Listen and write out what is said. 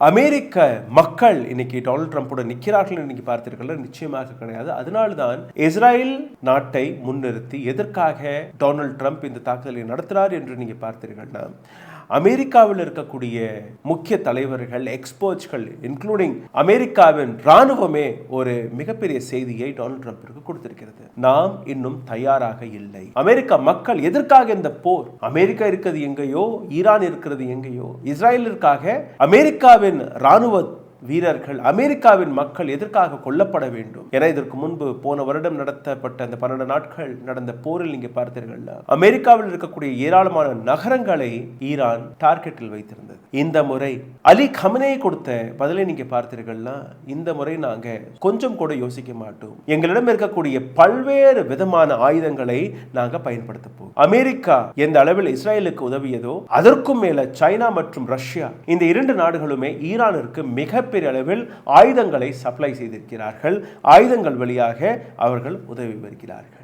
அமெரிக்க மக்கள் இன்னைக்கு டொனால்ட் ட்ரம்ப்போட நிற்கிறார்கள் இன்னைக்கு பார்த்தீர்கள், நிச்சயமாக கிடையாது. அதனால்தான் இஸ்ரேல் நாட்டை முன்னிறுத்தி எதற்காக டொனால்ட் ட்ரம்ப் இந்த தாக்குதலை நடத்துகிறார் என்று நீங்க பார்த்தீர்கள்னா, அமெரிக்காவில் இருக்கக்கூடிய முக்கிய தலைவர்கள், எக்ஸ்பர்ட்ஸ்கள், இன்க்ளூடிங் அமெரிக்காவின் ராணுவமே ஒரு மிகப்பெரிய செய்தியை டொனால்ட் ட்ரம்பிற்கு கொடுத்திருக்கிறது. நாம் இன்னும் தயாராக இல்லை. அமெரிக்க மக்கள் எதற்காக இந்த போர்? அமெரிக்கா இருக்கிறது எங்கேயோ, ஈரான் இருக்கிறது எங்கேயோ, இஸ்ரேலிற்காக அமெரிக்காவின் ராணுவ வீரர்கள், அமெரிக்காவின் மக்கள் எதற்காக கொல்லப்பட வேண்டும் என இதற்கு முன்பு போன வருடம் நடத்தப்பட்ட அந்த 12 நாட்கள் நடந்த போரில் நீங்க பார்த்தீர்கள், அமெரிக்காவில் இருக்கக்கூடிய ஏராளமான நகரங்களை ஈரான் டார்கெட்டில் வைத்திருந்தது. இந்த முறை அலி கமனே கொடுத்த பதிலை நீங்க பார்த்தீர்கள்னா, இந்த முறை நாங்க கொஞ்சம் கூட யோசிக்க மாட்டோம், எங்களிடம் இருக்கக்கூடிய பல்வேறு விதமான ஆயுதங்களை நாங்க பயன்படுத்த போவோம். அமெரிக்கா எந்த அளவில் இஸ்ரேலுக்கு உதவியதோ அதற்கும் மேல சைனா மற்றும் ரஷ்யா, இந்த 2 நாடுகளுமே ஈரானிற்கு மிக பெரிய அளவில் ஆயுதங்களை சப்ளை செய்திருக்கிறார்கள். ஆயுதங்கள் வழியாக அவர்கள் உதவி வருகிறார்கள்.